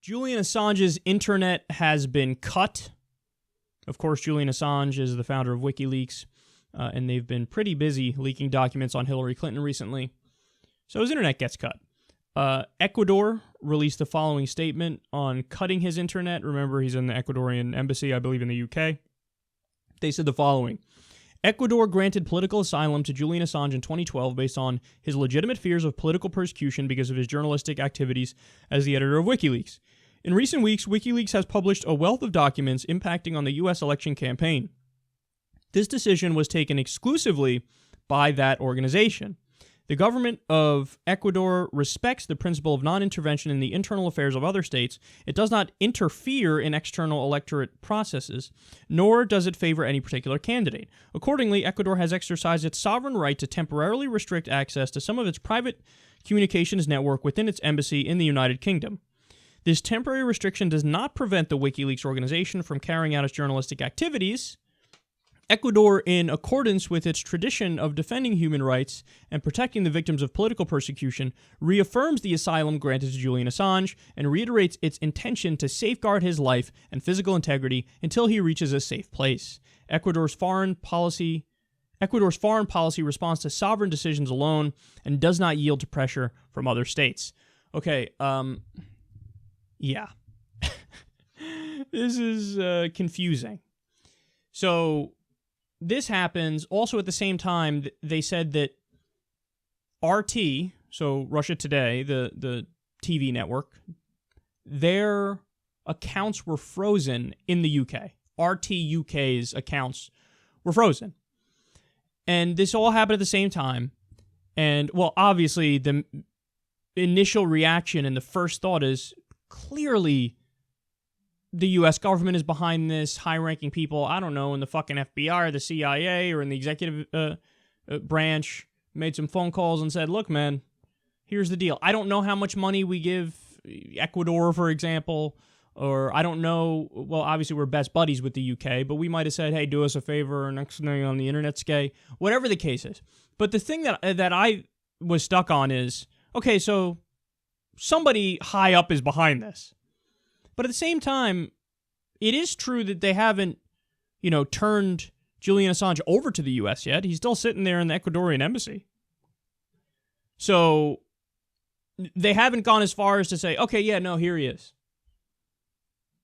Julian Assange's internet has been cut. Of course, Julian Assange is the founder of WikiLeaks, and they've been pretty busy leaking documents on Hillary Clinton recently. So his internet gets cut. Ecuador released the following statement on cutting his internet. Remember, he's in the Ecuadorian embassy, I believe, in the UK. They said the following. Ecuador granted political asylum to Julian Assange in 2012 based on his legitimate fears of political persecution because of his journalistic activities as the editor of WikiLeaks. In recent weeks, WikiLeaks has published a wealth of documents impacting on the U.S. election campaign. This decision was taken exclusively by that organization. The government of Ecuador respects the principle of non-intervention in the internal affairs of other states. It does not interfere in external electorate processes, nor does it favor any particular candidate. Accordingly, Ecuador has exercised its sovereign right to temporarily restrict access to some of its private communications network within its embassy in the United Kingdom. This temporary restriction does not prevent the WikiLeaks organization from carrying out its journalistic activities. Ecuador, in accordance with its tradition of defending human rights and protecting the victims of political persecution, reaffirms the asylum granted to Julian Assange and reiterates its intention to safeguard his life and physical integrity until he reaches a safe place. Ecuador's foreign policy responds to sovereign decisions alone and does not yield to pressure from other states. Okay, yeah. This is confusing. So this happens also at the same time. They said that RT, so Russia Today, the TV network, their accounts were frozen in the UK. RT UK's accounts were frozen. And this all happened at the same time. And, well, obviously, the initial reaction and the first thought is clearly the U.S. government is behind this, high-ranking people, I don't know, in the fucking FBI or the CIA or in the executive branch made some phone calls and said, look, man, here's the deal. I don't know how much money we give Ecuador, for example, or I don't know, well, obviously we're best buddies with the UK, but we might have said, hey, do us a favor, next thing on the internet, skay, whatever the case is. But the thing that I was stuck on is, okay, so somebody high up is behind this. But at the same time, it is true that they haven't, turned Julian Assange over to the U.S. yet. He's still sitting there in the Ecuadorian embassy. So they haven't gone as far as to say, okay, yeah, no, here he is.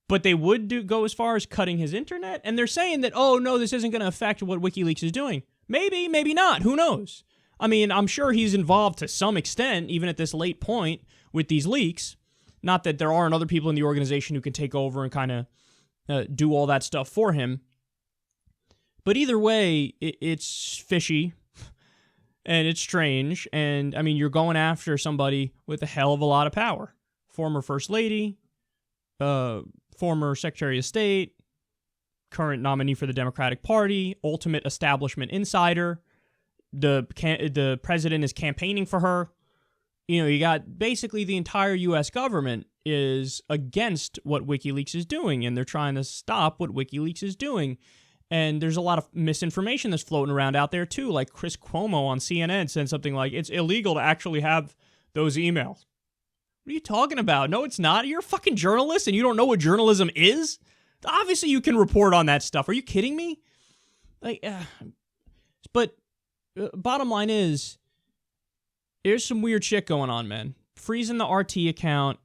But they would go as far as cutting his internet. And they're saying that, oh, no, this isn't going to affect what WikiLeaks is doing. Maybe, maybe not. Who knows? I mean, I'm sure he's involved to some extent, even at this late point, with these leaks. Not that there aren't other people in the organization who can take over and kind of do all that stuff for him. But either way, it's fishy and it's strange. And, I mean, you're going after somebody with a hell of a lot of power. Former First Lady, former Secretary of State, current nominee for the Democratic Party, ultimate establishment insider. The president is campaigning for her. You got basically the entire U.S. government is against what WikiLeaks is doing, and they're trying to stop what WikiLeaks is doing. And there's a lot of misinformation that's floating around out there, too. Like Chris Cuomo on CNN said something like, it's illegal to actually have those emails. What are you talking about? No, it's not. You're a fucking journalist, and you don't know what journalism is? Obviously, you can report on that stuff. Are you kidding me? But bottom line is, there's some weird shit going on, man. Freezing the RT account,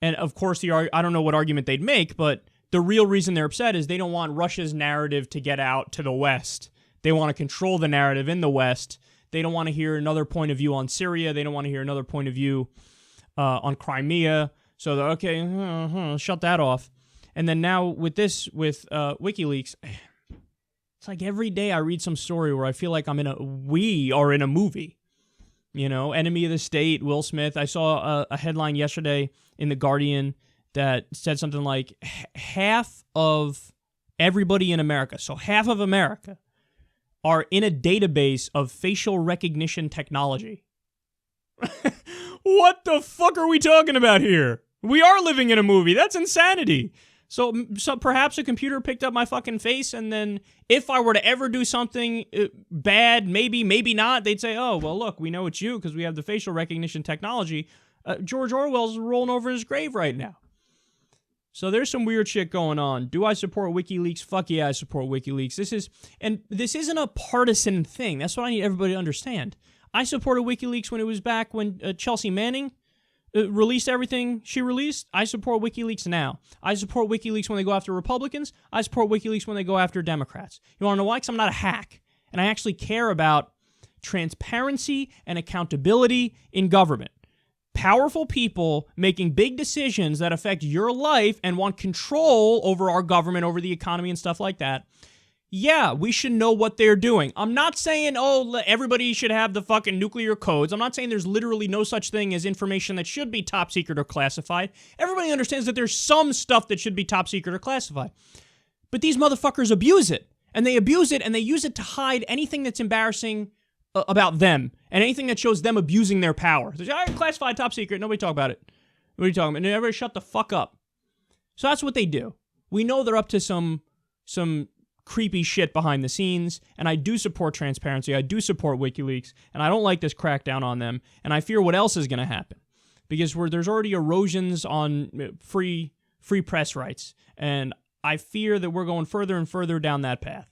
and of course, I don't know what argument they'd make, but the real reason they're upset is they don't want Russia's narrative to get out to the West. They want to control the narrative in the West. They don't want to hear another point of view on Syria. They don't want to hear another point of view on Crimea. So they're, okay, shut that off. And then now with WikiLeaks, it's like every day I read some story where I feel like we are in a movie. Enemy of the state, Will Smith. I saw a headline yesterday in The Guardian that said something like half of everybody in America, so half of America, are in a database of facial recognition technology. What the fuck are we talking about here? We are living in a movie. That's insanity. So perhaps a computer picked up my fucking face, and then if I were to ever do something bad, maybe not, they'd say, oh, well, look, we know it's you because we have the facial recognition technology. George Orwell's rolling over in his grave right now. So there's some weird shit going on. Do I support WikiLeaks? Fuck yeah, I support WikiLeaks. This isn't a partisan thing. That's what I need everybody to understand. I supported WikiLeaks when it was back when Chelsea Manning released everything she released. I support WikiLeaks now. I support WikiLeaks when they go after Republicans. I support WikiLeaks when they go after Democrats. You want to know why? Because I'm not a hack. And I actually care about transparency and accountability in government. Powerful people making big decisions that affect your life and want control over our government, over the economy and stuff like that. Yeah, we should know what they're doing. I'm not saying, everybody should have the fucking nuclear codes. I'm not saying there's literally no such thing as information that should be top secret or classified. Everybody understands that there's some stuff that should be top secret or classified. But these motherfuckers abuse it. And they abuse it and they use it to hide anything that's embarrassing about them and anything that shows them abusing their power. They're like, all right, classified, top secret, nobody talk about it. What are you talking about? And everybody shut the fuck up. So that's what they do. We know they're up to some creepy shit behind the scenes, and I do support transparency. I do support WikiLeaks, and I don't like this crackdown on them, and I fear what else is going to happen. Because there's already erosions on free press rights, and I fear that we're going further and further down that path.